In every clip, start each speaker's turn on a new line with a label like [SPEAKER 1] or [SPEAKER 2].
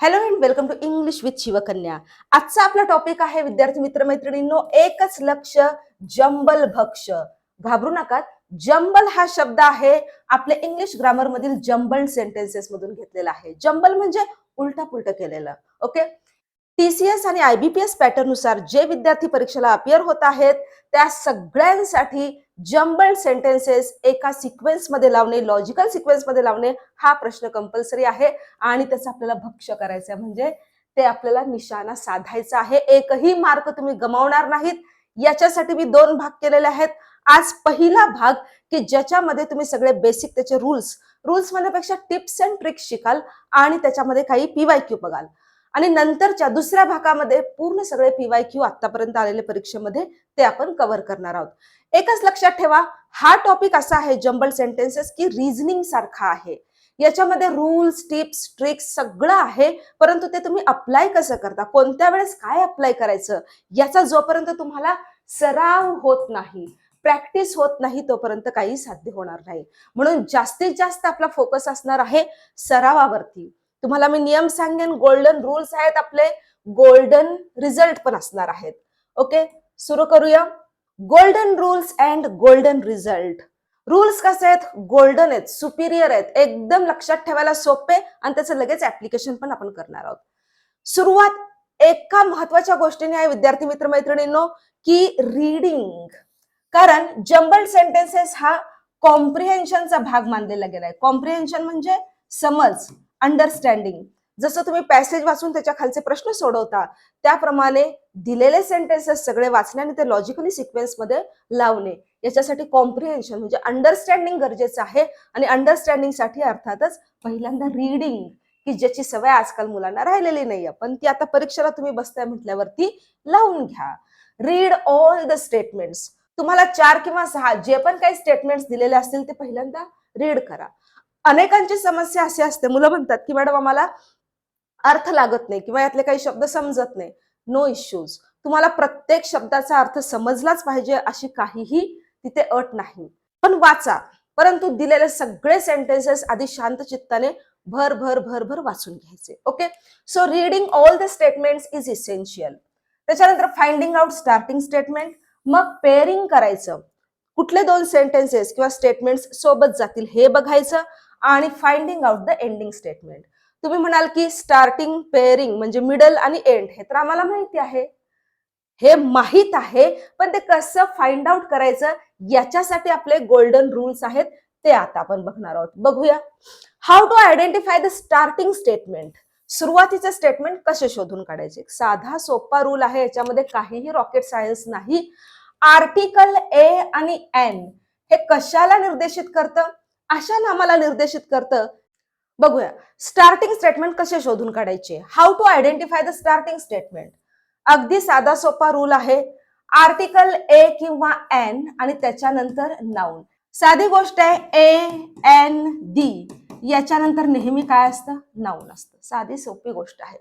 [SPEAKER 1] Hello and welcome to English with Shivkanya. आजचा आपला topic आहे विद्यार्थी मित्रमैत्रिणींनो, एकच लक्ष जंबल भक्ष. घाबरू नका. जंबल हा शब्द आहे आपल्या इंग्लिश ग्रामर मधील जंबल सेंटेन्सेस मधून घेतलेला आहे. जंबल म्हणजे उलटा पुलट केलेलं. ओके. टीसीएस आणि आयबीपीएस पॅटर्न नुसार जे विद्यार्थी परीक्षेला अपियर होत आहेत त्या सगळ्यांसाठी जंबल सेंटेन्सेस एका सिक्वेन्स मध्ये लावणे, लॉजिकल सिक्वेन्स मध्ये लावणे हा प्रश्न कंपल्सरी आहे आणि त्याचा आपल्याला भक्ष करायचं आहे. म्हणजे ते आपल्याला निशाणा साधायचा आहे. एकही मार्क तुम्ही गमावणार नाहीत. याच्यासाठी मी 2 भाग केलेले आहेत. आज पहिला भाग की ज्याच्यामध्ये तुम्ही सगळे बेसिक त्याचे रूल्स म्हणण्यापेक्षा टिप्स अँड ट्रिक्स शिकाल आणि त्याच्यामध्ये काही पीवायक्यू बघाल. आणि नंतरच्या दुसऱ्या भागामध्ये पूर्ण सगळे पीवायक्यू आतापर्यंत आलेले परीक्षेमध्ये ते आपण कव्हर करणार आहोत. एकच लक्षात ठेवा, हा टॉपिक असा आहे जंबल सेंटेन्सेस की रिझनिंग सारखा आहे. याच्यामध्ये रूल्स, टिप्स, ट्रिक्स सगळं आहे, परंतु ते तुम्ही अप्लाय कसं करता, कोणत्या वेळेस काय अप्लाय करायचं, याचा जोपर्यंत तुम्हाला सराव होत नाही, प्रॅक्टिस होत नाही, तोपर्यंत काही साध्य होणार नाही. म्हणून जास्तीत जास्त आपला फोकस असणार आहे सरावावरती. तुम्हाला मी नियम सांगेन, गोल्डन रूल्स आहेत आपले, गोल्डन रिझल्ट पण असणार आहेत. ओके, सुरू करूया. Golden rules and golden result. Rules कसे आहेत? गोल्डन आहेत, सुपिरियर आहेत, एकदम लक्षात ठेवायला सोपे आणि त्याचं लगेच ऍप्लिकेशन पण आपण करणार आहोत. सुरुवात एका महत्वाच्या गोष्टीने आहे विद्यार्थी मित्रमैत्रिणींनो, की रीडिंग. कारण जंबल सेंटेन्सेस हा कॉम्प्रिहेन्शनचा भाग मानलेला गेलाय. कॉम्प्रिहेन्शन म्हणजे समज, अंडरस्टँडिंग. जसं तुम्ही पॅसेज वाचून त्याच्या खालचे प्रश्न सोडवता त्याप्रमाणे दिलेले सेंटेन्सेस सगळे वाचणे आणि ते लॉजिकली सिक्वेन्स मध्ये लावणे, याच्यासाठी कॉम्प्रिहेन्शन म्हणजे अंडरस्टँडिंग गरजेचं आहे. आणि अंडरस्टँडिंग साठी अर्थातच पहिल्यांदा रीडिंग, की ज्याची सवय आजकाल मुलांना राहिलेली नाहीये, पण ती आता परीक्षेला तुम्ही बसताय म्हटल्यावरती लावून घ्या. Read all the statements. तुम्हाला 4 किंवा 6 जे पण काही स्टेटमेंट्स दिलेले असतील ते पहिल्यांदा रीड करा. अनेकांची समस्या अशी असते, मुलं म्हणतात की मॅडम आम्हाला अर्थ लागत नाही किंवा यातले काही शब्द समजत नाही. No issues. तुम्हाला प्रत्येक शब्दाचा अर्थ समजलाच पाहिजे अशी काहीही तिथे अट नाही. पण वाचा, परंतु दिलेले सगळे सेंटेन्सेस आधी शांत चित्ताने भर भर भर भर वाचून घ्यायचे. Okay, so reading all the statements is essential. त्याच्यानंतर फाइंडिंग आउट स्टार्टिंग स्टेटमेंट, मग पेअरिंग करायचं, कुठले 2 सेंटेन्सेस किंवा स्टेटमेंट्स सोबत जातील हे बघायचं, आणि finding out the ending statement. तुम्ही म्हणाल की स्टार्टिंग, पेअरिंग म्हणजे मिडल आणि एंड हे तर आम्हाला माहिती आहे, हे माहित आहे, पण ते कसं फाइंड आउट करायचं याच्यासाठी आपले गोल्डन रूल्स आहेत, ते आता आपण बघणार आहोत. बघूया. How to identify the starting statement. सुरुवातीचे स्टेटमेंट कसे शोधून काढायचे? साधा सोपा रूल आहे, याच्यामध्ये काहीही रॉकेट सायन्स नाही. आर्टिकल ए आणि एन हे कशाला निर्देशित करतं? अशा नामाला निर्देशित करतं. बघूया. स्टार्टिंग स्टेटमेंट कसे शोधून काढायचे? How to identify the starting statement. अगदी साधा सोपा रूल आहे. आर्टिकल ए किंवा एन आणि त्याच्यानंतर नाउन. साधी गोष्ट आहे, ए एन डी याच्यानंतर नेहमी काय असतं? नाउन असतं. साधी सोपी गोष्ट आहे.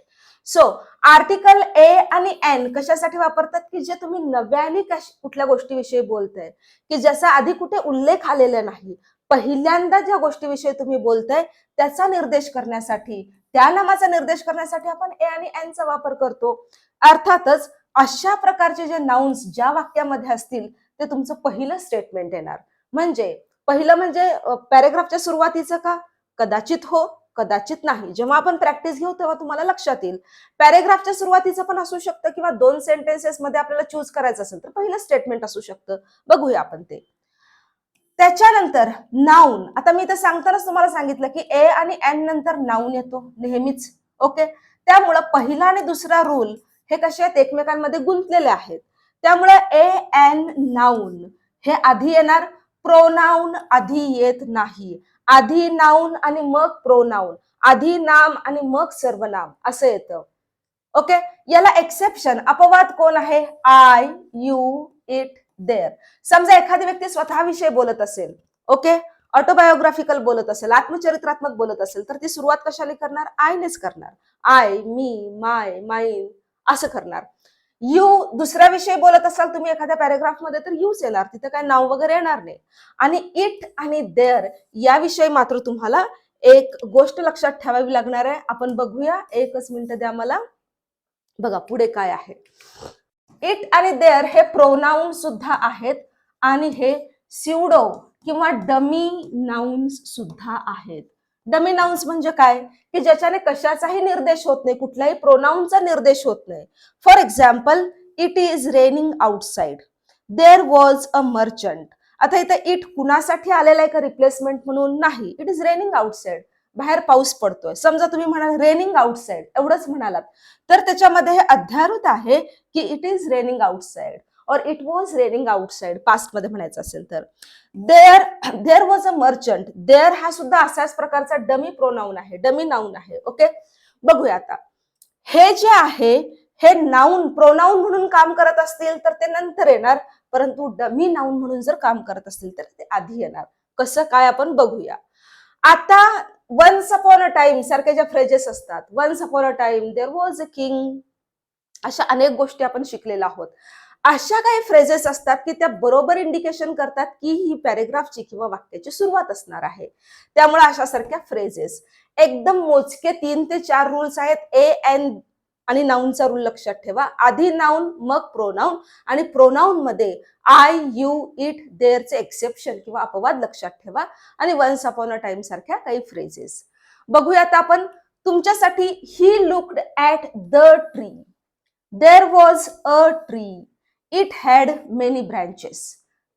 [SPEAKER 1] सो आर्टिकल ए आणि एन कशासाठी वापरतात? की जे तुम्ही नव्याने कुठल्या गोष्टीविषयी बोलताय, की ज्याचा आधी कुठे उल्लेख आलेला नाही, पहिल्यांदा ज्या गोष्टीविषयी तुम्ही बोलताय त्याचा निर्देश करण्यासाठी, त्या नामाचा निर्देश करण्यासाठी आपण ए आणि एन चा वापर करतो. अर्थातच अशा प्रकारचे जे नाउन्स ज्या वाक्यामध्ये असतील ते तुमचं पहिलं स्टेटमेंट येणार. म्हणजे पहिलं म्हणजे पॅरेग्राफच्या सुरुवातीचं का? कदाचित हो, कदाचित नाही. जेव्हा आपण प्रॅक्टिस घेऊ तेव्हा तुम्हाला लक्षात येईल. पॅरेग्राफच्या सुरुवातीचं पण असू शकतं किंवा 2 सेंटेन्सेस मध्ये आपल्याला चूज करायचं असेल तर पहिलं स्टेटमेंट असू शकतं. बघूया आपण ते. त्याच्यानंतर नाउन. आता मी तर सांगतानाच तुम्हाला सांगितलं की ए आणि एन नंतर नाउन येतो नेहमीच. ओके, त्यामुळे पहिला आणि दुसरा रूल हे कसे आहेत? एकमेकांमध्ये गुंतलेले आहेत. त्यामुळे ए एन नाउन हे आधी येणार, प्रोनाउन आधी येत नाही. आधी नाउन आणि मग प्रोनाउन, आधी नाम आणि मग सर्वनाम असं येतं. ओके, याला एक्सेप्शन, अपवाद कोण आहे? I, you, it, there. समजा एखादी व्यक्ती स्वतःविषयी बोलत असेल, ओके, ऑटोबायोग्राफिकल बोलत असेल, आत्मचरित्रात्मक बोलत असेल, तर ती सुरुवात कशाने करणार? आयनेच करणार. आय, मी, माय, माइन असं करणार. यू दुसऱ्याविषयी बोलत असाल तुम्ही एखाद्या पॅरेग्राफ मध्ये तर यूच येणार, तिथे काय नाव वगैरे येणार नाही. आणि इट आणि देअर याविषयी मात्र तुम्हाला एक गोष्ट लक्षात ठेवावी लागणार आहे. आपण बघूया, एकच मिनिट द्या मला. बघा पुढे काय आहे. इट आणि देअर हे प्रोनाउन सुद्धा आहेत आणि हे स्युडो किंवा डमी नाउन्स सुद्धा आहेत. डमी नाउन्स म्हणजे काय, की ज्याच्याने कशाचाही निर्देश होत नाही, कुठल्याही प्रोनाउनचा निर्देश होत नाही. For example, it is raining outside, there was a merchant. आता इथं इट कुणासाठी आलेला आहे का रिप्लेसमेंट म्हणून? नाही. इट इज रेनिंग आउटसाइड, बाहेर पाऊस पडतोय. समजा तुम्ही म्हणाल रेनिंग आउटसाइड एवढंच म्हणालात, तर त्याच्यामध्ये हे अध्यारूत आहे की इट इज रेनिंग आउटसाइड और it was raining outside past मध्ये म्हणायचं असेल तर. There was a merchant, there हा सुद्धा असाच प्रकारचा डमी प्रोनाउन आहे, डमी नाउन आहे. ओके, बघूया आता. हे जे आहे हे नाउन प्रोनाउन म्हणून काम करत असतील तर ते नंतर येणार, परंतु डमी नाउन म्हणून जर काम करत असतील तर ते आधी येणार. कसं काय आपण बघूया. आता वन्स अपॉन अ टाइम सारख्या ज्या फ्रेजेस असतात, once upon a time, there was a king, अशा अनेक गोष्टी आपण शिकलेल्या आहोत. अशा काही फ्रेजेस असतात की त्या बरोबर इंडिकेशन करतात की ही पॅरेग्राफची किंवा वाक्याची सुरुवात असणार आहे. त्यामुळे अशासारख्या फ्रेजेस, एकदम मोजके 3 ते 4 रूल्स आहेत. ए एन आणि नाउनचा रूल लक्षात ठेवा. आधी नाउन मग प्रोनाउन, आणि प्रोनाउन मध्ये आय, यू, इट, देअरचे एक्सेप्शन किंवा अपवाद लक्षात ठेवा, आणि वन्स अपॉन अ टाइम सारख्या काही फ्रेजेस. बघूयात आपण. तुमच्यासाठी he looked at the tree, there was a tree, it had many branches.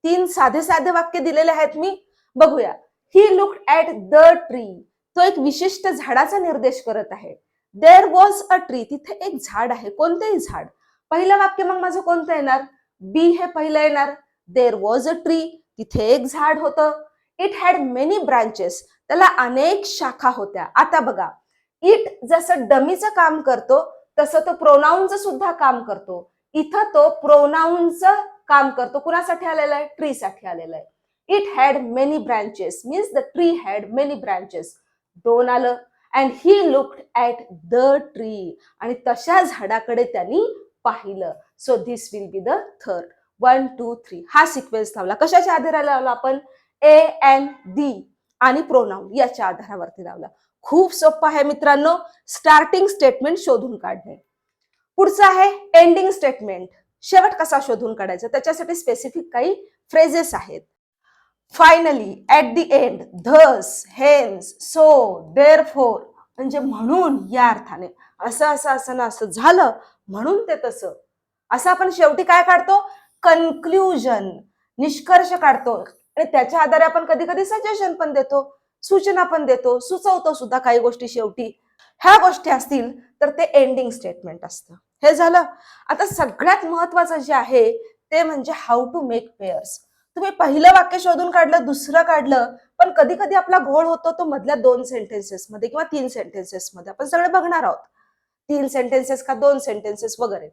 [SPEAKER 1] 3 साधे साधे वाक्य दिलेले आहेत मी. बघूया. He looked at the tree, तो एक विशिष्ट झाडाचा निर्देश करत आहे. देअर वॉज अ ट्री, तिथे एक झाड आहे. कोणतेही झाड. पहिलं वाक्य मग माझं कोणतं येणार? बी हे पहिलं येणार. देअर वॉज अ ट्री, तिथे एक झाड होतं. इट हॅड मेनी ब्रांचेस, त्याला अनेक शाखा होत्या. आता बघा, इट जसं डमीचं काम करतो तसं तो प्रोनाउनचं सुद्धा काम करतो. इथं तो प्रोनाउनचं काम करतो. कुणासाठी आलेला आहे? ट्री साठी आलेला आहे. It had many branches means the tree had many branches. 2 आलं. And he looked at the tree, आणि तशा झाडाकडे त्यांनी पाहिलं. So this will be the third. 1 2 3 हा सिक्वेन्स लावला. कशाच्या आधाराला लावला आपण? ए एन दी आणि प्रोनाउन याच्या आधारावरती लावला. खूप सोपं आहे मित्रांनो, स्टार्टिंग स्टेटमेंट शोधून काढणे. पुढचं आहे एंडिंग स्टेटमेंट. शेवट कसा शोधून काढायचा, त्याच्यासाठी स्पेसिफिक काही फ्रेजेस आहेत. Finally, at the end, thus, hence, so, therefore, म्हणजे म्हणून, या अर्थाने. असं असं असं ना असं झालं म्हणून ते तसं. असं आपण शेवटी काय काढतो? कन्क्लुजन, निष्कर्ष काढतो. आणि त्याच्या आधारे आपण कधी कधी सजेशन पण देतो, सूचना पण देतो, सुचवतो सुद्धा काही गोष्टी शेवटी. ह्या गोष्टी असतील तर ते एंडिंग स्टेटमेंट असतं. हे झालं. आता सगळ्यात महत्वाचं जे आहे ते म्हणजे हाऊ टू मेक पेअर्स. तुम्ही पहिलं वाक्य शोधून काढलं, दुसरं काढलं, पण कधी कधी आपला घोळ होतो तो मधल्या 2 सेंटेन्सेस मध्ये किंवा 3 सेंटेन्सेस मध्ये. आपण सगळे बघणार आहोत 3 सेंटेन्सेस का 2 सेंटेन्सेस वगैरे.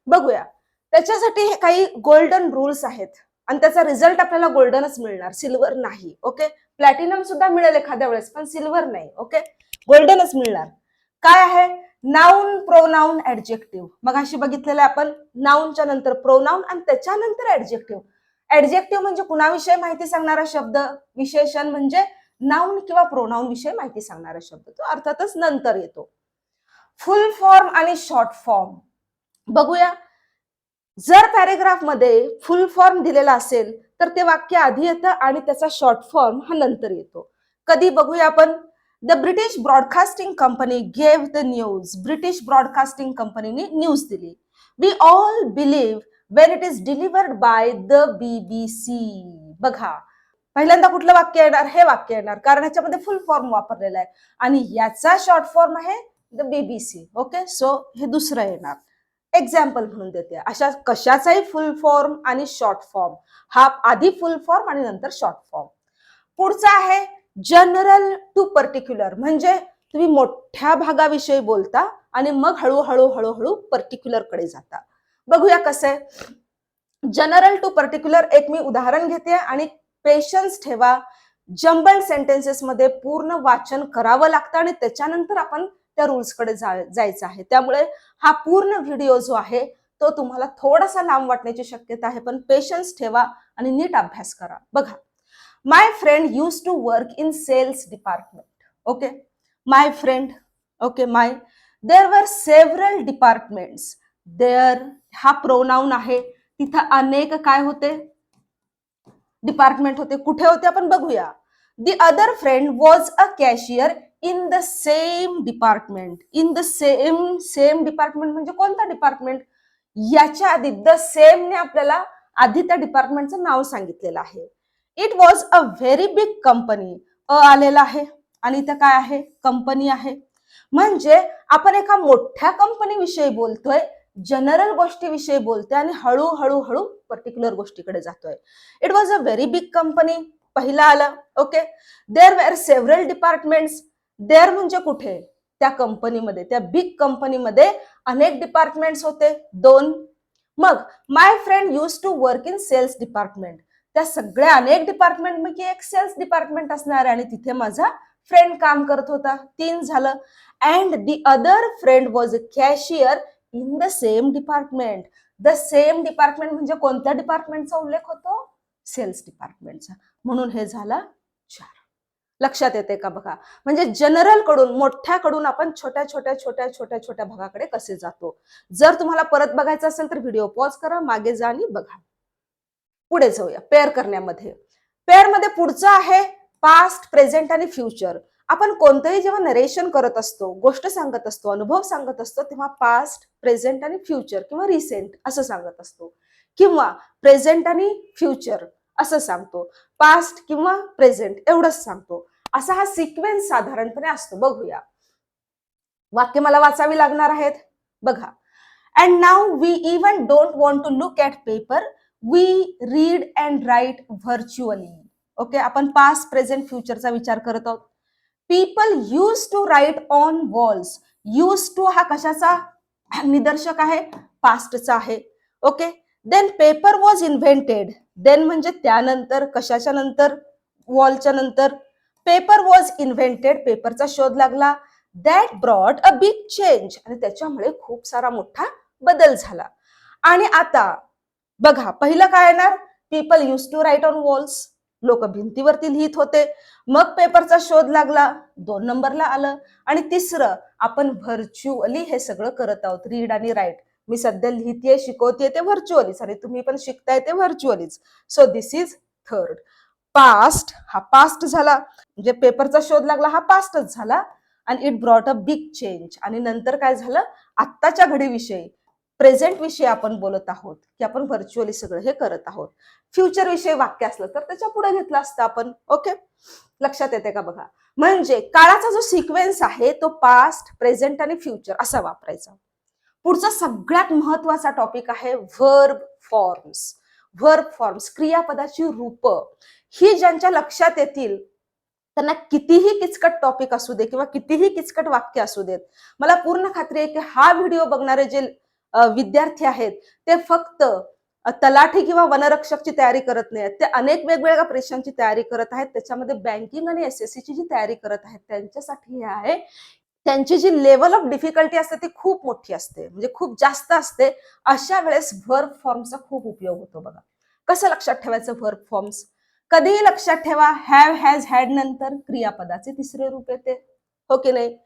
[SPEAKER 1] बघूया. त्याच्यासाठी हे काही गोल्डन रूल्स आहेत आणि त्याचा रिझल्ट आपल्याला गोल्डनच मिळणार, सिल्वर नाही. ओके, प्लॅटिनम सुद्धा मिळेल एखाद्या वेळेस, पण सिल्वर नाही. ओके, गोल्डनच मिळणार. काय आहे? Noun, pronoun, adjective. मग अशी बघितलेलं आपण, नाउनच्या नंतर प्रोनाउन आणि त्याच्यानंतर ऍडजेक्टिव्ह. ऍडजेक्टिव्ह म्हणजे कुणाविषयी माहिती सांगणारा शब्द, विशेषण म्हणजे नाउन किंवा प्रोनाउन विषयी माहिती सांगणारा शब्द, तो अर्थातच नंतर येतो. फुल फॉर्म आणि शॉर्ट फॉर्म बघूया. जर पॅरेग्राफ मध्ये फुल फॉर्म दिलेला असेल तर ते वाक्य आधी येतं आणि त्याचा शॉर्ट फॉर्म हा नंतर येतो. कधी बघूया आपण. The British broadcasting company gave the news. British broadcasting कंपनीने न्यूज दिली. We all believe when it is delivered by the BBC. बघा, पहिल्यांदा कुठलं वाक्य येणार? हे वाक्य येणार, कारण ह्याच्यामध्ये फुल फॉर्म वापरलेला आहे आणि याचा शॉर्ट फॉर्म आहे द BBC. ओके, सो हे दुसरं येणार. एक्झाम्पल म्हणून देते. अशा कशाचाही फुल फॉर्म आणि शॉर्ट फॉर्म, हा आधी फुल फॉर्म आणि नंतर शॉर्ट फॉर्म. पुढचा आहे जनरल टू पर्टिक्युलर, म्हणजे तुम्ही मोठ्या भागाविषयी बोलता आणि मग हळूहळू हळूहळू पर्टिक्युलर कडे जाता. बघूया कसं आहे. जनरल टू पर्टिक्युलर एक मी उदाहरण घेते आणि पेशन्स ठेवा. जंबल सेंटेन्सेस मध्ये पूर्ण वाचन करावं लागतं आणि त्याच्यानंतर आपण त्या रूल्स कडे जायचं आहे. त्यामुळे हा पूर्ण व्हिडिओ जो आहे तो तुम्हाला थोडासा लांब वाटण्याची शक्यता आहे, पण पेशन्स ठेवा आणि नीट अभ्यास करा. बघा, my friend used to work in sales department. Okay, my friend, okay, my. There were several departments. There हा प्रोनाऊन आहे, तिथं अनेक काय होते, डिपार्टमेंट होते. कुठे होते आपण बघूया. The other friend was a cashier in the same department. In the same department म्हणजे कोणता डिपार्टमेंट, याच्या आधी द सेम ने आपल्याला आधी त्या डिपार्टमेंटचं नाव सांगितलेलं आहे. It was a very big company. आलेला आहे आणि इथं काय आहे, कंपनी आहे. म्हणजे आपण एका मोठ्या कंपनी विषयी बोलतोय, जनरल गोष्टीविषयी बोलतोय आणि हळूहळू हळू पर्टिक्युलर गोष्टीकडे जातोय. It was a very big company, पहिला आलं. Okay, there were several departments. There म्हणजे कुठे, त्या कंपनीमध्ये, त्या बिग कंपनीमध्ये अनेक डिपार्टमेंट्स होते, 2. मग my friend used to work in sales department. त्या सगळ्या अनेक डिपार्टमेंट मध्ये एक सेल्स डिपार्टमेंट असणार आणि तिथे माझा फ्रेंड काम करत होता, 3 झालं. And the other friend was a cashier in the same department. The same department म्हणजे कोणत्या डिपार्टमेंटचा उल्लेख होतो, सेल्स डिपार्टमेंटचा, म्हणून हे झाला 4. लक्षात येते का बघा. म्हणजे जनरल कडून, मोठ्याकडून आपण छोट्या छोट्या छोट्या छोट्या छोट्या भागाकडे कसे जातो. जर तुम्हाला परत बघायचं असेल तर व्हिडिओ पॉज करा, मागे जा आणि बघा. पुढे जाऊया पेअर करण्यामध्ये. पेअर मध्ये पुढचं आहे पास्ट, प्रेझेंट आणि फ्युचर. आपण कोणतंही जेव्हा नरेशन करत असतो, गोष्ट सांगत असतो, अनुभव सांगत असतो, तेव्हा पास्ट, प्रेझेंट आणि फ्युचर किंवा रिसेंट असं सांगत असतो, किंवा प्रेझेंट आणि फ्युचर असं सांगतो, पास्ट किंवा प्रेझेंट एवढंच सांगतो. असा हा सिक्वेन्स साधारणपणे असतो. बघूया, वाक्य मला वाचावी लागणार आहेत, बघा. And now we even don't want to look at paper, we read and write virtually. Okay, आपण पास्ट, प्रेझेंट, फ्युचरचा विचार करत आहोत. People use to write on walls. Use to हा कशाचा निदर्शक आहे, पास्टचा आहे. Okay, then paper was invented. Then म्हणजे त्यानंतर, कशाच्या नंतर, वॉलच्या नंतर. पेपर वॉज इन्व्हेंटेड, पेपरचा शोध लागला. That brought a big change, आणि त्याच्यामुळे खूप सारा मोठा बदल झाला. आणि आता बघा, पहिलं काय येणार, people use to write on walls, लोक भिंतीवरती लिहित होते. मग पेपरचा शोध लागला, 2 नंबरला आलं. आणि तिसरं, आपण व्हर्च्युअली हे सगळं करत आहोत, रीड आणि राईट. मी सध्या लिहितेय, शिकवतेय ते व्हर्च्युअलीच, आणि तुम्ही पण शिकताय ते व्हर्च्युअलीच. So this is third. Past हा पास्ट झाला, म्हणजे पेपरचा शोध लागला हा पास्टच झाला. आणि it brought a big change, आणि नंतर काय झालं, आत्ताच्या घडीविषयी, प्रेझेंट विषयी आपण बोलत आहोत, की आपण व्हर्च्युअली सगळं हे करत आहोत. फ्युचर विषयी वाक्य असलं तर त्याच्या पुढे घेतलं असतं आपण. ओके, लक्षात येते का बघा. म्हणजे काळाचा जो सिक्वेन्स आहे तो पास्ट, प्रेझेंट आणि फ्युचर असा वापरायचा. पुढचा सगळ्यात महत्वाचा टॉपिक आहे व्हर्ब फॉर्म्स. व्हर्ब फॉर्म्स, क्रियापदाची रूप. ही ज्यांच्या लक्षात येतील त्यांना कितीही किचकट टॉपिक असू दे किंवा कितीही किचकट वाक्य असू देत, मला पूर्ण खात्री आहे की हा व्हिडिओ बघणारे जे विद्यार्थी आहेत ते फक्त तलाठी किंवा वनरक्षकची तयारी करत नाहीत, ते अनेक वेगवेगळ्या परीक्षांची तयारी करत आहेत. त्याच्यामध्ये बँकिंग आणि SSC ची जी तयारी करत आहेत त्यांच्यासाठी हे आहे. त्यांची जी लेवल ऑफ डिफिकल्टी असते ती खूप मोठी असते, म्हणजे खूप जास्त असते. अशा वेळेस व्हर्ब फॉर्मचा खूप उपयोग होतो. बघा कसं लक्षात ठेवायचं व्हर्ब फॉर्म्स. कधीही लक्षात ठेवा, हॅव, हॅज, हॅड नंतर क्रियापदाचे तिसरे रूप येते, हो की नाही.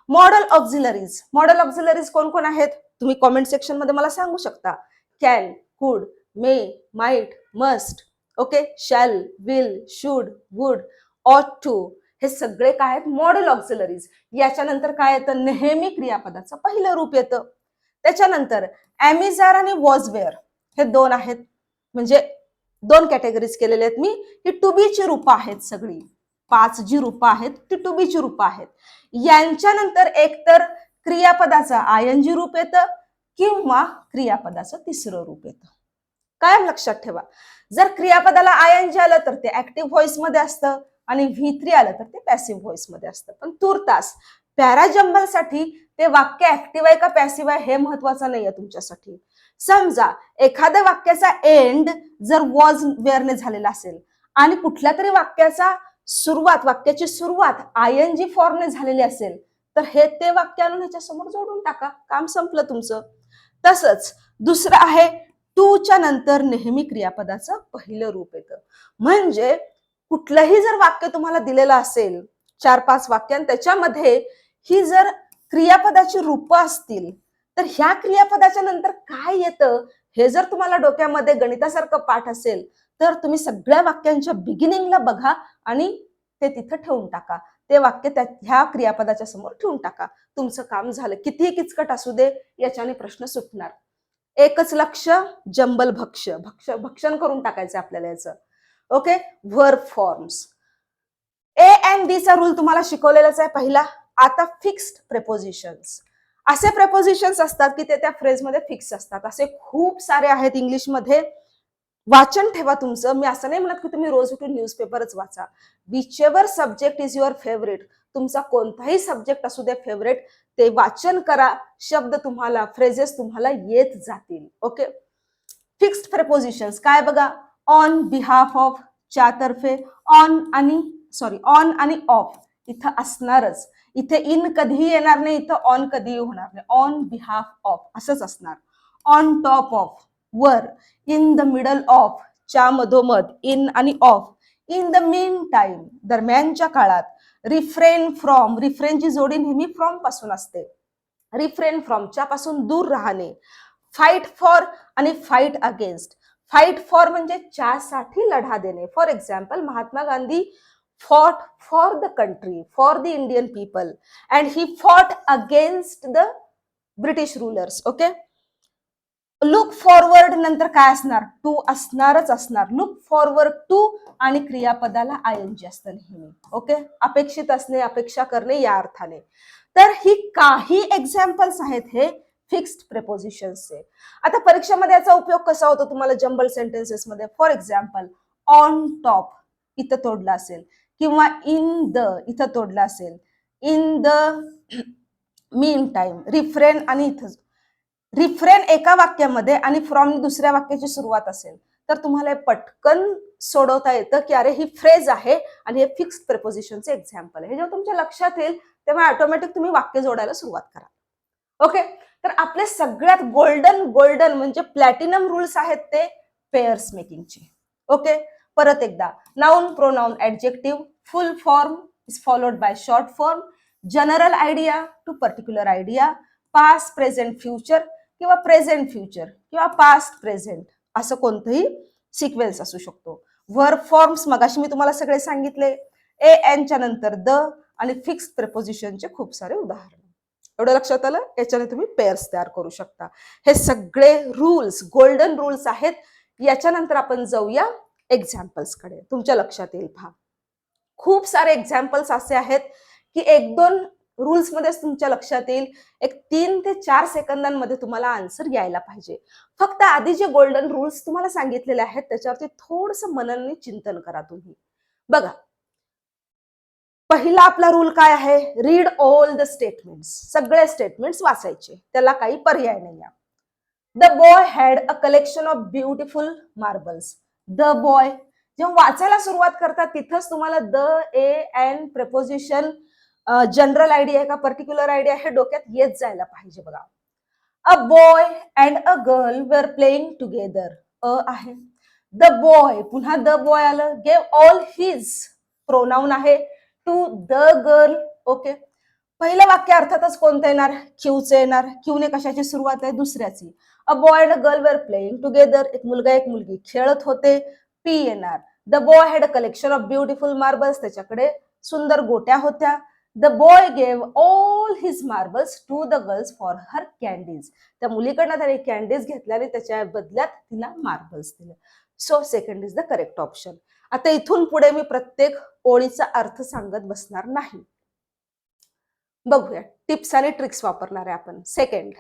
[SPEAKER 1] Model auxiliaries. मॉडल ऑक्झिलरीज कोण कोण आहेत तुम्ही कॉमेंट सेक्शन मध्ये मला सांगू शकता. Can, could, may, might, must, okay, shall, will, should, would, ought to, हे सगळे काय आहेत, मॉडल ऑक्झिलरीज. याच्यानंतर काय येतं, नेहमी क्रियापदाचं पहिलं रूप येतं. त्याच्यानंतर ॲमिजार आणि वॉजवेअर हे 2 आहेत, म्हणजे 2 कॅटेगरीज केलेले आहेत मी. ही टू बी ची रूपं आहेत सगळी, 5 जी रूपं आहेत ती टू बी ची रूपं आहेत. यांच्यानंतर एकतर क्रियापदाचं ING रूप येतं किंवा क्रियापदाचं तिसरं रूप येतं. कायम लक्षात ठेवा, जर क्रियापदाला ING आलं तर ते ऍक्टिव्ह व्हॉइस मध्ये असतं आणि V3 आलं तर ते पॅसिव्ह व्हॉइस मध्ये असतं. पण तुर्तास पॅराजंबल साठी ते वाक्य ऍक्टिव्ह आहे का पॅसिव्ह आहे हे महत्वाचं नाहीये तुमच्यासाठी. समजा एखाद्या वाक्याचा एंड जर वॉज वेअरने झालेला असेल आणि कुठल्या तरी वाक्याचा सुरुवात, वाक्याची सुरुवात ING फॉर्मने झालेली असेल तर हे ते वाक्य आणून ह्याच्या समोर जोडून टाका, काम संपलं तुमचं. तसंच दुसरं आहे, टूच्या नंतर नेहमी क्रियापदाचं पहिलं रूप येतं. म्हणजे कुठलंही जर वाक्य तुम्हाला दिलेलं असेल, 4-5 वाक्य, आणि त्याच्यामध्ये ही जर क्रियापदाची रूपं असतील तर ह्या क्रियापदाच्या नंतर काय येतं हे जर तुम्हाला डोक्यामध्ये गणितासारखं पाठ असेल तर तुम्ही सगळ्या वाक्यांच्या बिगिनिंगला बघा आणि ते तिथं ठेवून टाका. ते वाक्य ह्या क्रियापदाच्या समोर ठेवून टाका. तुमचं काम झालं. कितीही किचकट असू दे, याच्याने प्रश्न सुटणार. एकच लक्ष, जंबल भक्षण करून टाकायचं आपल्याला याचं. Okay, verb forms. A and B चा रूल तुम्हाला शिकवलेलाच आहे पहिला. आता फिक्स्ड प्रेपोजिशन्स. असे प्रेपोजिशन्स असतात की ते त्या फ्रेजमध्ये फिक्स असतात. असे खूप सारे आहेत इंग्लिशमध्ये. वाचन ठेवा तुमचं. मी असं नाही म्हणत की तुम्ही रोज उठून न्यूजपेपरच वाचा. Which ever subject is your favourite, तुमचा कोणताही सब्जेक्ट असू दे फेवरेट, ते वाचन करा. शब्द तुम्हाला, फ्रेजेस तुम्हाला येत जातील. ओके, फिक्स्ड प्रेपोजिशन्स काय बघा. ऑन बिहाफ ऑफ, च्या तर्फे. ऑन आणि ऑफ इथं असणारच. इथे इन कधीही येणार नाही, इथं ऑन कधीही होणार नाही. ऑन बिहाफ ऑफ असंच असणार. ऑन टॉप ऑफ, वर. इन द मिडल ऑफ, च्या मधोमध. इन आणि of. In the mean time, दरम्यानच्या काळात. रिफ्रेन फ्रॉम, रिफ्रेनची जोडी नेहमी फ्रॉम पासून असते. रिफ्रेन फ्रॉम, च्या पासून दूर राहणे. फाईट फॉर आणि फाईट अगेन्स्ट. फाईट फॉर म्हणजे च्यासाठी लढा देणे. For example, Mahatma Gandhi fought for the country, for the Indian people, and he fought against the British rulers. Okay, look forward नंतर काय असणार, टू असणारच असणार. लुक फॉरवर्ड टू आणि क्रियापदाला आयएनजी असतं नेहमी. ओके, अपेक्षित असणे, अपेक्षा करणे या अर्थाने. तर ही काही एक्झाम्पल्स आहेत हे फिक्स्ड प्रेपोजिशन्सचे. आता परीक्षेमध्ये याचा उपयोग कसा होतो तुम्हाला जंबल सेंटेन्सेस मध्ये. फॉर एक्झाम्पल, ऑन टॉप इथं तोडला असेल, किंवा इन द इथं तोडला असेल. In the mean time, refrain आणि इथं रिफ्रेन एका वाक्यामध्ये आणि फ्रॉम दुसऱ्या वाक्याची सुरुवात असेल तर तुम्हाला पटकन सोडवता येतं की अरे ही फ्रेज आहे आणि हे फिक्स्ड प्रेपोजिशनचे एक्झाम्पल आहे. हे जेव्हा तुमच्या लक्षात येईल तेव्हा ऑटोमॅटिक तुम्ही वाक्य जोडायला सुरुवात करा. ओके, तर आपले सगळ्यात गोल्डन म्हणजे प्लॅटिनम रूल्स आहेत ते पेअर्स मेकिंगचे. ओके, परत एकदा. Noun, pronoun, adjective. Full form is followed by short form. General idea to particular idea. Past, present, future किंवा प्रेझेंट फ्युचर किंवा पास्ट प्रेझेंट असं कोणतंही सिक्वेन्स असू शकतो. व्हर्ब फॉर्म्स मगाशी मी तुम्हाला सगळे सांगितले. ए एनच्या नंतर द आणि फिक्स्ड प्रेपोजिशनचे खूप सारे उदाहरण. एवढं लक्षात आलं. याच्याने तुम्ही पेअर्स तयार करू शकता. हे सगळे रूल्स गोल्डन रूल्स आहेत. याच्यानंतर आपण जाऊया एक्झाम्पल्स कडे. तुमच्या लक्षात येईल पहा, खूप सारे एक्झाम्पल्स असे आहेत की 1-2 रूल्स मध्ये तुमच्या लक्षात येईल. 3 ते 4 सेकंदांमध्ये तुम्हाला आन्सर यायला पाहिजे. फक्त आधी जे गोल्डन रूल्स तुम्हाला सांगितलेले आहेत त्याच्यावरती थोडंसं मननने चिंतन करा तुम्ही. बघा, पहिला आपला रूल काय आहे. Read all the statements. सगळे स्टेटमेंट्स वाचायचे, त्याला काही पर्याय नाही. The boy had a collection of beautiful marbles. The boy जेव्हा वाचायला सुरुवात करतात तिथंच तुम्हाला the, a, an preposition, general idea का पर्टिक्युलर आयडिया हे डोक्यात येत जायला पाहिजे. बघा, a boy and a girl were playing together. आहे. द बॉय, पुन्हा द बॉय आलं. गेव ऑल हिज, प्रोनाउन आहे. To the girl. ओके, पहिलं वाक्य अर्थातच कोणतं येणार, क्यूचं येणार. क्यूने कशाची सुरुवात आहे, दुसऱ्याची. A boy and a girl were playing together, एक मुलगा एक मुलगी खेळत होते. पी येणार. The boy had a collection of beautiful marbles, त्याच्याकडे सुंदर गोट्या होत्या. The boy gave all his marbles to the girls for her candies, त्या मुलीकडनं त्याने कॅन्डीज घेतल्या आणि त्याच्या बदल्यात तिला मार्बल्स दिले. So second is the correct option. आता इथून पुढे मी प्रत्येक ओळीचा अर्थ सांगत बसणार नाही. बघूया, टिप्स आणि ट्रिक्स वापरणार आहे आपण. सेकंड,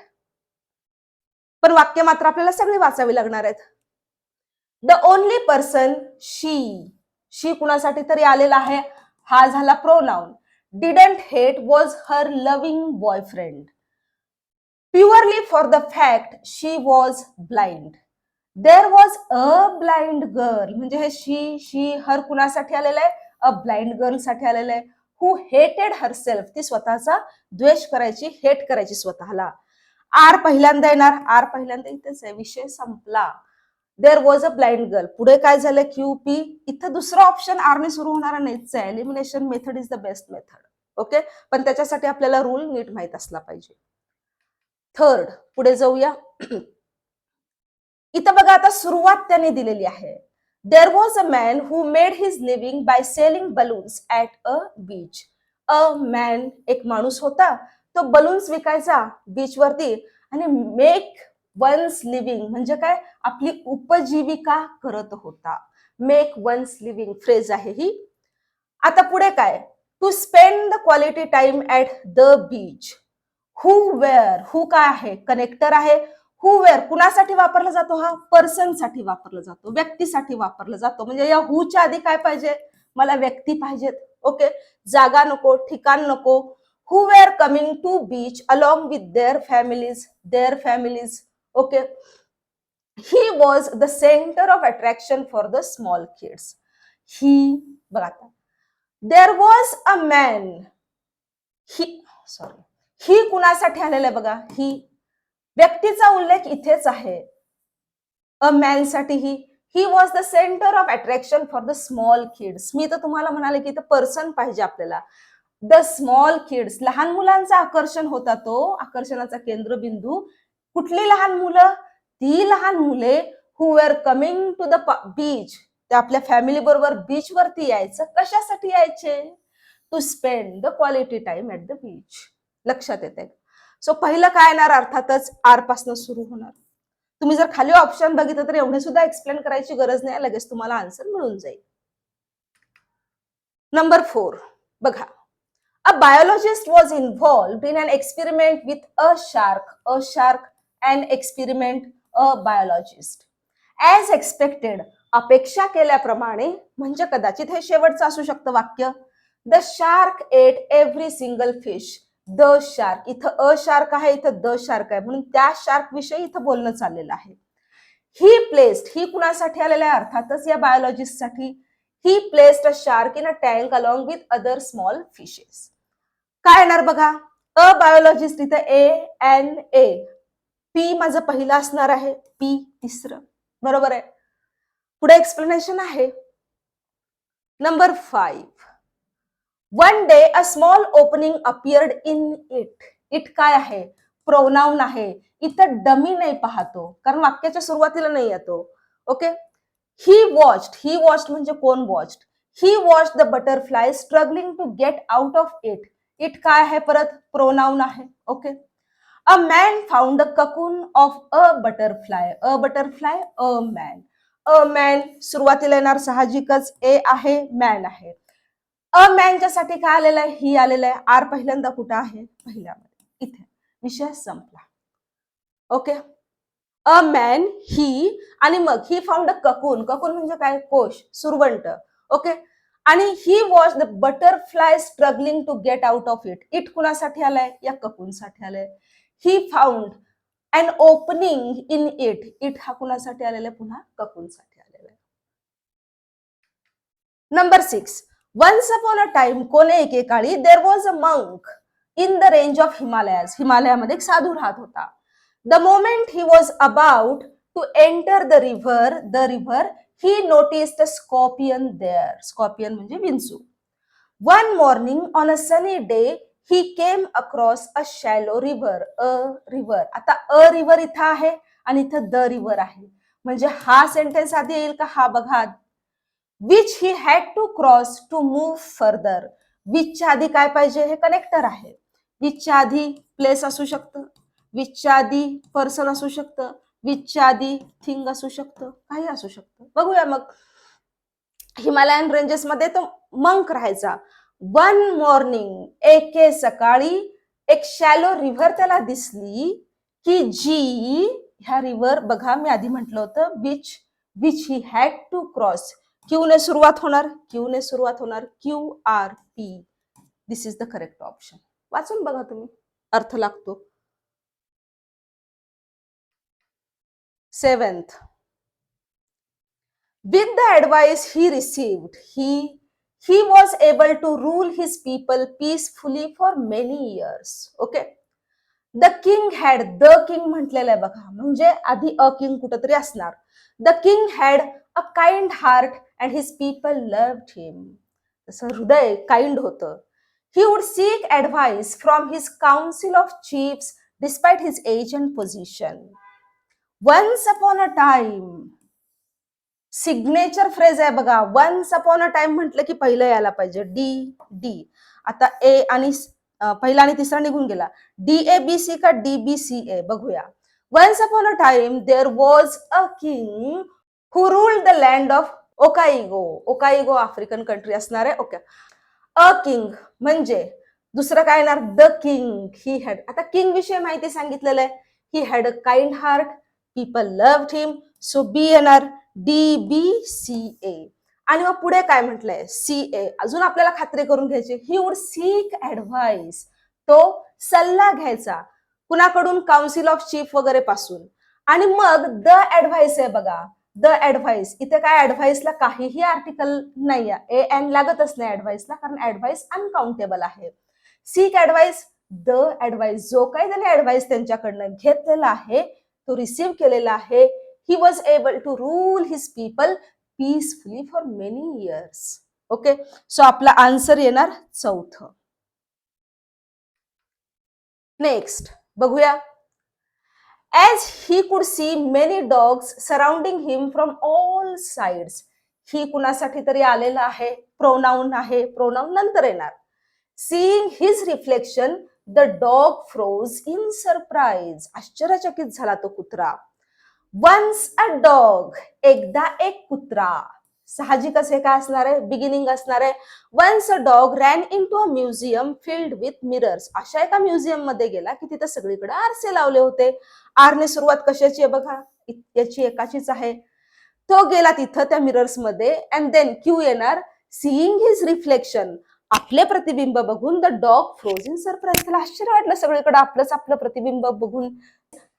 [SPEAKER 1] पण वाक्य मात्र आपल्याला सगळी वाचावी लागणार आहेत. द ओनली पर्सन, शी कुणासाठी तरी आलेला आहे, हा झाला pronoun. Didn't hate was her loving boyfriend. Purely for the fact she was blind. There was a blind girl, म्हणजे हे शी हर कुणासाठी आलेलं आहे, अ ब्लाइंड गर्ल साठी आलेलं आहे. हु हेटेड हरसेल्फ, ती स्वतःचा द्वेष करायची, हेट करायची स्वतःला. आर पहिल्यांदा येणार. आर पहिल्यांदा इथेच आहे, विषय संपला. There was a blind girl. पुढे काय झालं QP. इथं दुसरा ऑप्शन आरने सुरू होणारा नाहीच आहे. Elimination method is the best method. Okay, पण त्याच्यासाठी आपल्याला रूल नीट माहित असला पाहिजे. थर्ड, पुढे जाऊया. इथं बघा आता सुरुवात त्याने दिलेली आहे. There was a man who made his living by selling balloons at a beach. A man, एक माणूस होता, तो बलून्स विकायचा बीच वरती आणि मेक वन्स लिव्हिंग म्हणजे काय, आपली उपजीविका करत होता. मेक वन्स लिव्हिंग फ्रेज आहे ही. आता पुढे काय, to spend the quality time at the beach. Who were, who काय आहे, कनेक्टर आहे. हु वेअर कुणासाठी वापरला जातो, हा पर्सन साठी वापरला जातो, व्यक्तीसाठी वापरला जातो. म्हणजे या हुच्या आधी काय पाहिजे, मला व्यक्ती पाहिजेत. ओके, जागा नको, ठिकाण नको. Who were coming to beach along with their families. Okay, he was the centre of attraction for the small kids. ही बघा आता, देअर वॉज अ मॅन. ही कुणासाठी आलेलं आहे बघा, ही व्यक्तीचा उल्लेख इथेच आहे. अ मॅन साठी he was the centre of attraction for the small kids. मी तर तुम्हाला म्हणाले की इथं पर्सन पाहिजे आपल्याला. द स्मॉल किड्स, लहान मुलांचा आकर्षण होता तो, आकर्षणाचा केंद्रबिंदू. कुठली लहान मुलं, ती लहान मुले who were coming to the beach, ते आपल्या फॅमिली बरोबर बीच वरती यायचं. कशासाठी यायचे, to spend the quality time at the beach. लक्षात येते. सो पहिलं काय येणार, अर्थातच आर पासून सुरू होणार. तुम्ही जर खाली ऑप्शन बघितलं तर एवढे सुद्धा एक्सप्लेन करायची गरज नाही, लगेच तुम्हाला आन्सर मिळून जाईल. नंबर 4 बघा, a biologist was involved in an experiment with a shark and experiment a biologist. As expected, अपेक्षा केल्याप्रमाणे, म्हणजे कदाचित हे शेवटचं असू शकतं वाक्य. The shark ate every single fish. The shark, इथं अ शार्क आहे, इथं द शार्क आहे, म्हणून त्या शार्क विषयी इथं बोलणं चाललेलं आहे. ही प्लेस्ड, ही कुणासाठी आलेलं आहे, अर्थातच या बायोलॉजिस्ट साठी. ही placed a shark in a tank along with other small fishes. काय येणार बघा, अ बायोलॉजिस्ट, इथं A. पी माझं पहिलं असणार आहे, पी तिसरं, बरोबर आहे. पुढे एक्सप्लेनेशन आहे. Number 5, one day a small opening appeared in it. It काय आहे, प्रोनाउन आहे. इथं डमी नाही पाहतो, कारण वाक्याच्या सुरुवातीला नाही येतो. ओके, ही वॉच्ड म्हणजे कोण watched, he watched the butterfly struggling to get out of it. It काय आहे, परत प्रोनाउन आहे. Okay, a man found the cocoon of a butterfly. A man. A man सुरुवातीला येणार, साहजिकच ए आहे, मॅन आहे. अ मॅनच्या साठी काय आलेलं आहे, ही आलेलं आहे. आर पहिल्यांदा कुठं आहे, पहिल्यामध्ये, इथे विषय संपला. ओके, अ मॅन, ही, आणि मग he found a cocoon. Cocoon म्हणजे काय, कोश, सुरवंट. ओके, आणि he watch the butterfly struggling to get out of it. It कुणासाठी आलाय, या ककूनसाठी आलाय. He found an opening in it. It हा कुणासाठी आलेला आहे, पुन्हा ककूनसाठी आलेला आहे. Number 6, once upon a time, कोणे एकेकाळी, there was a monk in the range of Himalayas. हिमालयामध्ये एक साधू राहत होता. The moment he was about to enter the river, he noticed a scorpion there. Scorpion म्हणजे विंचू. One morning on a sunny day he came across a shallow river. आता a river इथं आहे आणि इथं द रिव्हर आहे, म्हणजे हा सेंटेन्स आधी येईल का, हा बघा, which he had to cross to move further. विचच्या आधी काय पाहिजे, हे कनेक्टर आहे. विचच्या आधी प्लेस असू शकतं, विचच्या आधी पर्सन असू शकतं, विचच्या आधी थिंग असू शकतं, काही असू शकतं. बघूया मग. हिमालयन रेंजेस मध्ये तो मंक राहायचा. वन मॉर्निंग, एके सकाळी, एक शॅलो रिव्हर त्याला दिसली, की जी, ह्या रिव्हर बघा, मी आधी म्हटलं होतं which he had to cross. Q ने सुरुवात होणार, QRP. This is the correct option. वाचून बघा तुम्ही, अर्थ लागतो. 7th, with the advice he received, he was able to rule his people peacefully for many years. Okay, the king had, the king म्हटलेलं आहे बघा, म्हणजे आधी अ किंग कुठंतरी असणार. The king had a kind heart and his people loved him. तसं हृदय kind होतं. He would seek advice from his council of chiefs despite his age and position. Once upon a time, signature phrase आहे बघा. Once upon a time म्हटलं की पहिलं यायला पाहिजे डी डी. आता ए आणि पहिला आणि तिसरा निघून गेला. डी ए बी सी का डी बी सी ए बघूया. Once upon a time there was a king who ruled the land of Okaigo. Okaigo African country असणार आहे. ओके. अ किंग म्हणजे दुसरं काय येणार, द किंग. ही हॅड, आता king विषयी माहिती सांगितलेलं आहे. He had a kind heart, people loved him. So B येणार डी बी सी ए. आणि मग पुढे काय म्हटलंय, सी ए. अजून आपल्याला खात्री करून घ्यायची. ही वुड सीक ऍडव्हाइस, तो सल्ला घ्यायचा कुणाकडून, काउन्सिल ऑफ चीफ वगैरे पासून. आणि मग द ऍडव्हाइस आहे बघा, द ऍडव्हाइस. इथे काय ऍडव्हाइसला काहीही आर्टिकल नाही आहे, ए एन लागतच नाही ऍडव्हाइसला, कारण ऍडव्हाइस अनकाउंटेबल आहे. सीक ऍडव्हाइस, द ऍडव्हाइस, जो काही त्याने ऍडव्हाइस त्यांच्याकडनं घेतलेला आहे, तो रिसीव्ह केलेला आहे. He was able to rule his people peacefully for many years. Okay. So आपला आन्सर येणार चौथं. नेक्स्ट बघूया. As he could see many dogs surrounding him from all sides. ही कुणासाठी तरी आलेला आहे, प्रोनाउन आहे, प्रोनाउन नंतर येणार. Seeing his reflection, the dog froze in surprise. आश्चर्यचकित झाला तो कुत्रा. Once a dog, एकदा एक कुत्रा. साहजिकच हे काय असणार आहे, बिगिनिंग असणार आहे. Once a dog ran into a museum filled with mirrors. अशा एका म्युझियम मध्ये गेला की तिथे सगळीकडे आरसे लावले होते. आरने सुरुवात कशाची आहे बघा, याची एकाचीच आहे. तो गेला तिथं त्या मिरर्स मध्ये. अँड देन क्यू येणार, सीइंग हिज रिफ्लेक्शन, आपले प्रतिबिंब बघून the dog froze in surprise. त्याला आश्चर्य वाटलं सगळीकडे आपलंच आपलं प्रतिबिंब बघून.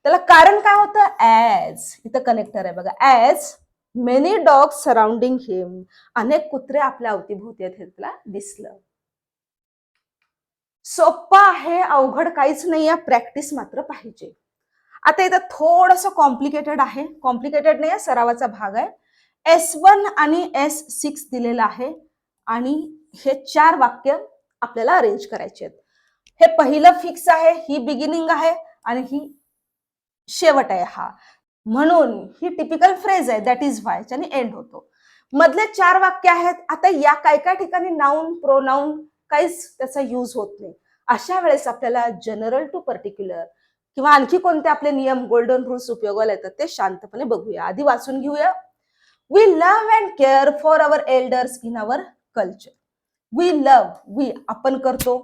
[SPEAKER 1] त्याला कारण काय होतं, ऍज, इथं कनेक्टर आहे बघा, ऍज मेनी डॉग सराउंडिंग हिम, अनेक कुत्रे आपल्या अवतीभोवती आहेत हे त्याला दिसलं. सोपं आहे, अवघड काहीच नाही, प्रॅक्टिस मात्र पाहिजे. आता इथं थोडस कॉम्प्लिकेटेड आहे, कॉम्प्लिकेटेड नाही, सरावाचा भाग आहे. S1 आणि S6 दिलेला आहे आणि हे 4 वाक्य आपल्याला अरेंज करायचे आहेत. हे पहिलं फिक्स आहे, ही बिगिनिंग आहे आणि ही शेवट आहे हा. म्हणून ही टिपिकल फ्रेज आहे, दॅट इज व्हाय, ज्याने एंड होतो. मधले 4 वाक्य आहेत. आता या काय ठिकाणी नाउन प्रोनाउन काहीच त्याचा यूज होत नाही. अशा वेळेस आपल्याला जनरल टू पर्टिक्युलर किंवा आणखी कोणते आपले नियम, गोल्डन रूल्स उपयोगाला येतात ते शांतपणे बघूया. आधी वाचून घेऊया. We love and care for our elders in our culture. We love, we आपण करतो,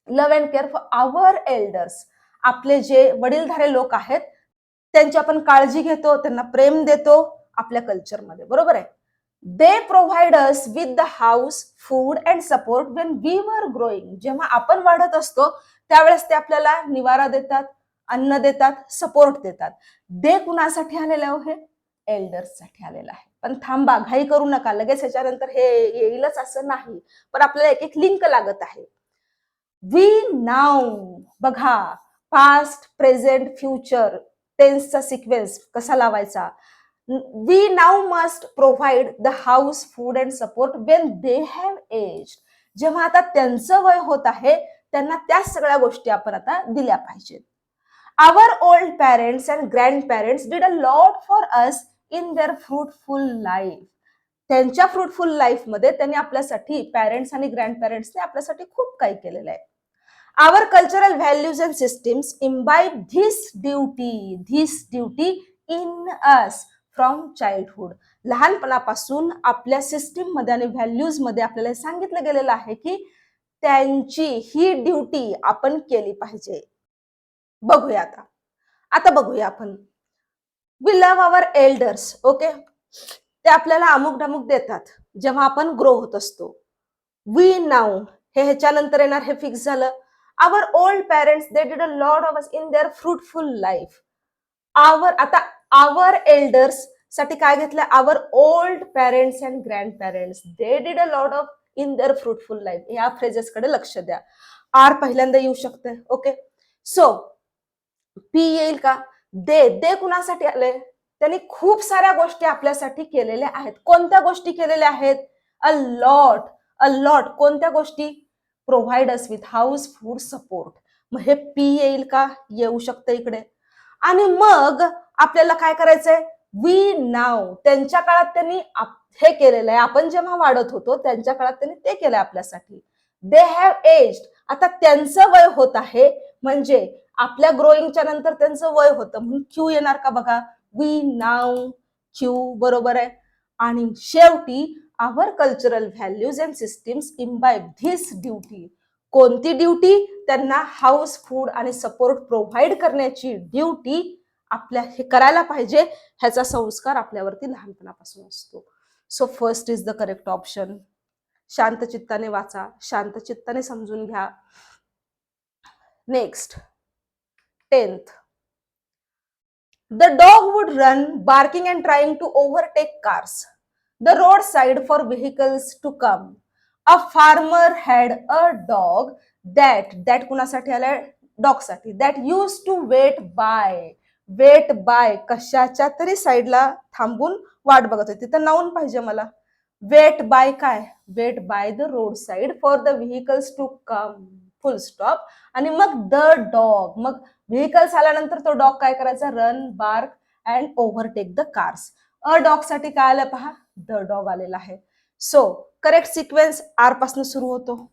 [SPEAKER 1] love and care for our elders, आपले जे वडीलधारे लोक आहेत त्यांची आपण काळजी घेतो, त्यांना प्रेम देतो आपल्या कल्चरमध्ये, बरोबर आहे. They provide us with the house, food and support when we were growing. जेव्हा आपण वाढत असतो त्यावेळेस ते आपल्याला निवारा देतात, अन्न देतात, सपोर्ट देतात. दे कुणासाठी आलेलं आहे, हे एल्डर्स साठी आलेलं आहे. पण थांबा, घाई करू नका, लगेच ह्याच्यानंतर हे येईलच असं नाही, पण आपल्याला एक एक लिंक लागत आहे. वी नाऊ बघा, पास्ट, प्रेझेंट, फ्युचर टेन्सचा सिक्वेन्स कसा लावायचा. We now must provide the house, food and support when they have age. जेव्हा आता त्यांचं वय होत आहे त्यांना त्या सगळ्या गोष्टी आपण आता दिल्या पाहिजेत. Our old parents and grandparents did a lot for us in their fruitful life. त्यांच्या फ्रुटफुल लाईफ मध्ये त्यांनी आपल्यासाठी, पॅरेंट्स आणि ग्रँड पॅरेंट्सने आपल्यासाठी खूप काही केलेलं आहे. Our cultural values and systems imbibe this duty in us from childhood. लहानपणापासून आपल्या सिस्टीम मध्ये आणि व्हॅल्यूज मध्ये आपल्याला सांगितलं गेलेलं आहे की त्यांची ही ड्युटी आपण केली पाहिजे. बघूया आता बघूया आपण. We love our elders. Okay, ते आपल्याला अमुक ढमुक देतात जेव्हा आपण ग्रो होत असतो. वी नाऊ हे ह्याच्यानंतर येणार, हे फिक्स झालं. Our old parents, they did a lot of us in their fruitful life. आता our elders साठी काय घेतलं, our old parents and grandparents, they did a lot of in their fruitful life. या phrases कडे लक्ष द्या. R पहिल्यांदा येऊ शकते. ओके, सो पी येईल का? दे कुणासाठी आले? त्यांनी खूप साऱ्या गोष्टी आपल्यासाठी केलेल्या आहेत. कोणत्या गोष्टी केलेल्या आहेत? A lot, a lot. कोणत्या गोष्टी? Provide us with house, food, support. मग हे पी येईल का? येऊ शकतं इकडे. आणि मग आपल्याला काय करायचंय? वी नाव. त्यांच्या काळात त्यांनी हे केलेलं आहे. आपण जेव्हा वाढत होतो त्यांच्या काळात त्यांनी ते केलंय आपल्यासाठी. They have aged. आता त्यांचं वय होत आहे, म्हणजे आपल्या ग्रोईंगच्या नंतर त्यांचं वय होतं, म्हणून क्यू येणार का बघा? वी नाव क्यू, बरोबर आहे. आणि शेवटी our cultural values and systems imbibe this duty. कोणती ड्युटी? त्यांना हाऊस, फूड आणि सपोर्ट प्रोव्हाइड करण्याची ड्युटी आपल्या हे करायला पाहिजे, ह्याचा संस्कार आपल्यावरती लहानपणापासून असतो. So first is the correct option. शांत चित्ताने वाचा, शांत चित्ताने समजून घ्या. Next 10th. The dog would run, barking and trying to overtake cars. The roadside for vehicles to come. A farmer had a dog that कुणासाठी आलाय? डॉगसाठी. That used to wait by कशाच्या तरी साईडला थांबून वाट बघत होती. तिथं नाऊन पाहिजे मला. वेट बाय काय? Wait by the road side for the vehicles to come, full stop. आणि मग द डॉग, मग व्हेकल्स आल्यानंतर तो डॉग काय करायचा? Run, bark and overtake the cars. A dog साठी काय आलं पहा? द डॉग आलेला आहे. सो करेक्ट सिक्वेन्स आर पासून सुरू होतो.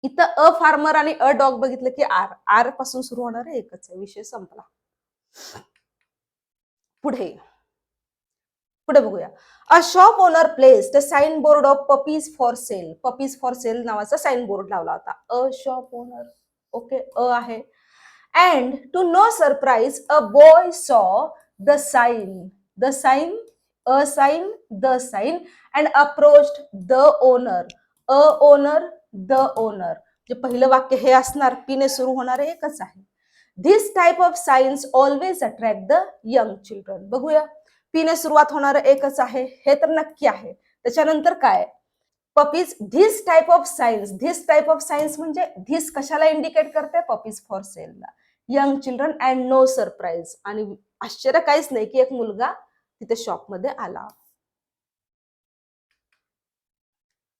[SPEAKER 1] इथं अ फार्मर आणि अ डॉग बघितलं की आर, आर पासून सुरू होणार आहे, एकच आहे, विषय संपला. पुढे बघूया. A shop owner placed a sign board of puppies for sale. Puppies for sale नावाचा साइन बोर्ड लावला होता. A shop owner, okay, a आहे. And to no surprise a boy saw the sign, the sign, a sign, the sign and approached the owner. A owner, the owner. जे पहिलं वाक्य हे असणार, पीने सुरू होणार एकच आहे. This type of signs always attract the young children. बघूया, पीने सुरुवात होणार एकच आहे, हे तर नक्की आहे. त्याच्यानंतर काय? Puppies, this type of science. This type of science म्हणजे धिस कशाला इंडिकेट करते? पपीज फॉर सेलला. Young children and no surprise. आणि आश्चर्य काहीच नाही की एक मुलगा तिथे शॉपमध्ये आला.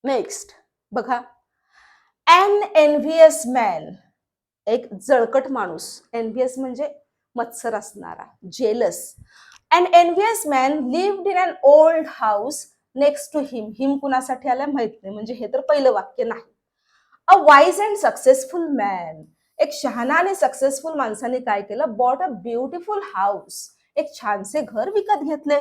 [SPEAKER 1] नेक्स्ट बघा. अन एनव्हियस मॅन, एक जळकट माणूस. एनव्हियस म्हणजे मत्सर असणारा, jealous. An envious man lived in an old house next to him. Him कुणासाठी आलं माहित नाही, म्हणजे हे तर पहिलं वाक्य नाही. A wise and successful man, एक शहाणा आणि सक्सेसफुल माणसाने काय केलं? बॉट अ ब्युटिफुल हाऊस, एक छानसे घर विकत घेतले.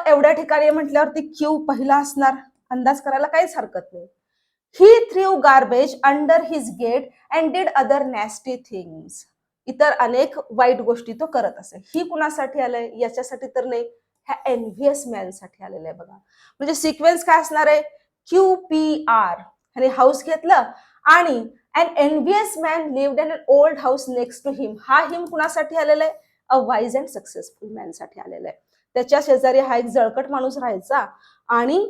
[SPEAKER 1] एवढ्या ठिकाणी म्हटल्यावरती क्यू पहिला असणार, अंदाज करायला काहीच हरकत नाही. He threw garbage under his gate and did other nasty things. इतर अनेक वाईट गोष्टी तो करत असे. ही कुणासाठी आलंय? याच्यासाठी तर नाही, ह्या एनव्हियस मॅन साठी आलेलं आहे बघा. म्हणजे सिक्वेन्स काय असणार आहे? Q P R. आणि हाऊस घेतलं, आणि an envious man lived in an old house next to him. हा हिम कुणासाठी आलेला आहे? A wise and successful man साठी आलेला आहे. त्याच्या शेजारी हा एक जळकट माणूस राहायचा, आणि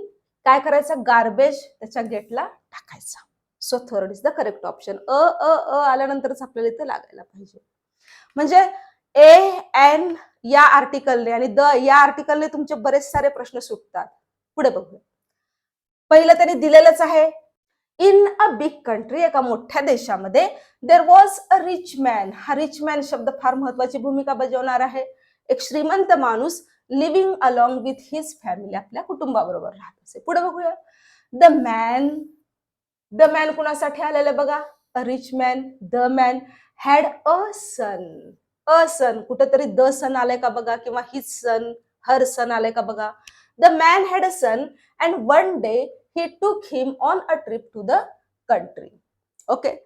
[SPEAKER 1] काय करायचं? गार्बेज त्याच्या गेटला टाकायचा. So third is the correct option. आल्यानंतरच आपल्याला इथे लागायला पाहिजे. म्हणजे ए एन या आर्टिकलने आणि द या आर्टिकलने तुमचे बरेच सारे प्रश्न सुटतात. पुढे बघूया. पहिलं त्यांनी दिलेलंच आहे. इन अ बिग कंट्री, एका मोठ्या देशामध्ये, देर वॉज अ रिच मॅन. हा रिच मॅन शब्द फार महत्वाची भूमिका बजावणार आहे. एक श्रीमंत माणूस living along with his family, आपल्या कुटुंबाबरोबर राहत असे. पुढे बघूया. द मॅन कुणासाठी आलेलं बघा? A rich man. The man had a son. A son, कुठेतरी द सन आलंय का बघा, किंवा हिज सन, हर सन आलंय का बघा. The man had a son and one day he took him on a trip to the country. Okay.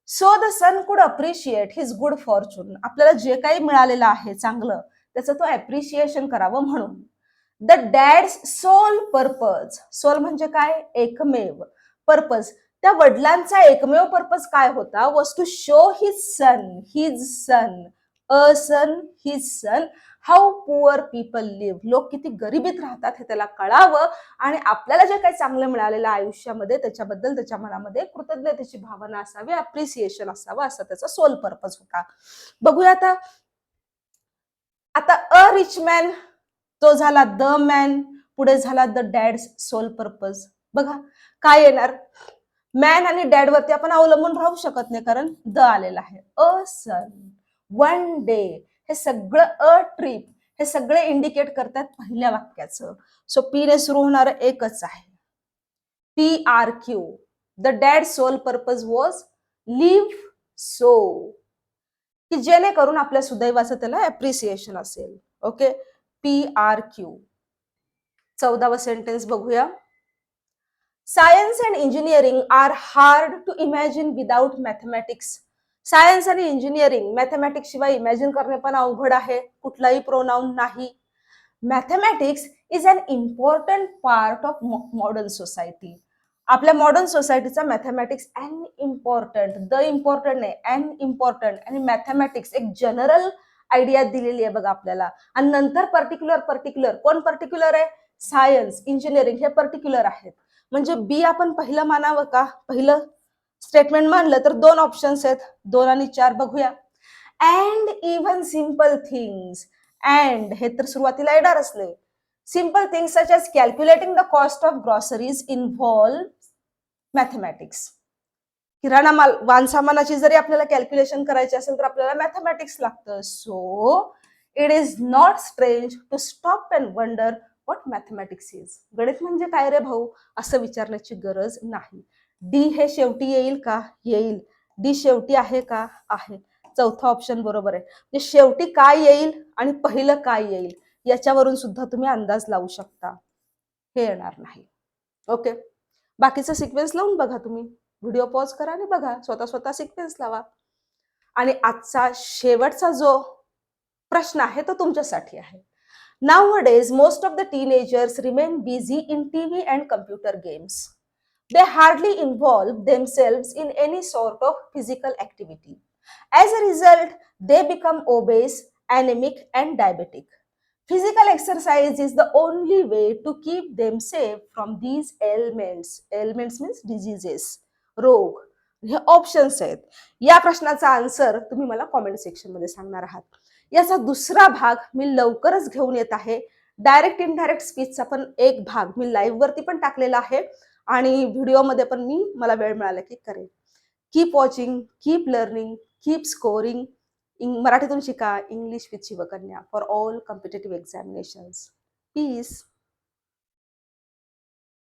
[SPEAKER 1] So the son could appreciate his good fortune. आपल्याला जे काही मिळालेलं आहे चांगलं, त्याचं तो अप्रिशिएशन करावं म्हणून. The dad's sole purpose. Sole म्हणजे काय? एकमेव. पर्पज, त्या वडिलांचा एकमेव पर्पज काय होता? Was to show his son, his son, a son, his son, how poor people live, लोक किती गरिबीत राहतात हे त्याला कळावं आणि आपल्याला जे काही चांगलं मिळालेलं आयुष्यामध्ये त्याच्याबद्दल त्याच्या मनामध्ये कृतज्ञतेची भावना असावी, अप्रिसिएशन असावं, असा त्याचा सोल पर्पज होता. बघूया आता अ रिच मॅन तो झाला द मॅन, पुढे झाला द डॅड्स सोल पर्पज. बघा काय येणार, मॅन आणि डॅड वरती आपण अवलंबून राहू शकत नाही कारण द आलेला आहे. अ सन, वन डे, हे सगळं अ ट्रिप, हे सगळे इंडिकेट करतात पहिल्या वाक्याचं. सो पी ने सुरू होणार एकच आहे, P R Q. The dad sole purpose was live so, की जेणेकरून आपल्या सुदैवाचं त्याला अप्रिसिएशन असेल. Okay, P R Q. 14वा सेंटेन्स बघूया. Science and engineering are hard to imagine without mathematics. Science आणि इंजिनिअरिंग मॅथमॅटिक्स शिवाय इमॅजिन करणे पण अवघड आहे, कुठलाही प्रोनाउन नाही. Mathematics is an important part of modern society. आपल्या मॉडर्न सोसायटीचा mathematics an important, the important नाही, अन इम्पॉर्टंट, आणि मॅथमॅटिक्स एक जनरल आयडिया दिलेली आहे बघा आपल्याला. आणि नंतर पर्टिक्युलर कोण पर्टिक्युलर आहे, सायन्स इंजिनिअरिंग हे पर्टिक्युलर आहेत. म्हणजे बी आपण पहिलं मानावं का, पहिलं स्टेटमेंट मानलं तर दोन ऑप्शन्स आहेत, 2 आणि 4 बघूया. And even simple things, and हे तर सुरुवातीला येणारच नाही. Simple things such as calculating the cost of groceries involve mathematics. किराणा माल वानसामानाची जरी आपल्याला कॅल्क्युलेशन करायची असेल तर आपल्याला मॅथमॅटिक्स लागतं. So it is not strange to stop and wonder what mathematics is. गणित म्हणजे काय रे भाऊ असं विचारण्याची गरज नाही. डी हे शेवटी येईल का, येईल. डी शेवटी आहे का, आहे. चौथा ऑप्शन बरोबर आहे. म्हणजे शेवटी काय येईल आणि पहिलं काय येईल याच्यावरून सुद्धा तुम्ही अंदाज लावू शकता, हे येणार नाही. ओके, बाकीचा सिक्वेन्स लावून बघा तुम्ही, व्हिडिओ पॉज करा आणि बघा, स्वतः सिक्वेन्स लावा. आणि आजचा शेवटचा जो प्रश्न आहे तो तुमच्यासाठी आहे. Nowadays, most of the teenagers remain busy in TV and computer games. They hardly involve themselves in any sort of physical activity. As a result, they become obese, anemic, and diabetic. Physical exercise is the only way to keep them safe from these ailments. Ailments means diseases, रोग. हे options आहेत. या प्रश्नाचा answer तुम्ही मला comment section मध्ये सांगणार आहात. याचा दुसरा भाग मी लवकरच घेऊन येत आहे. डायरेक्ट इनडायरेक्ट स्पीचचा पण एक भाग मी लाईव्ह वरती पण टाकलेला आहे आणि व्हिडिओमध्ये पण मी मला वेळ मिळाला की करेन. Keep watching, keep learning, keep scoring. मराठीतून शिका English with Shivkanya for all competitive examinations. Piece.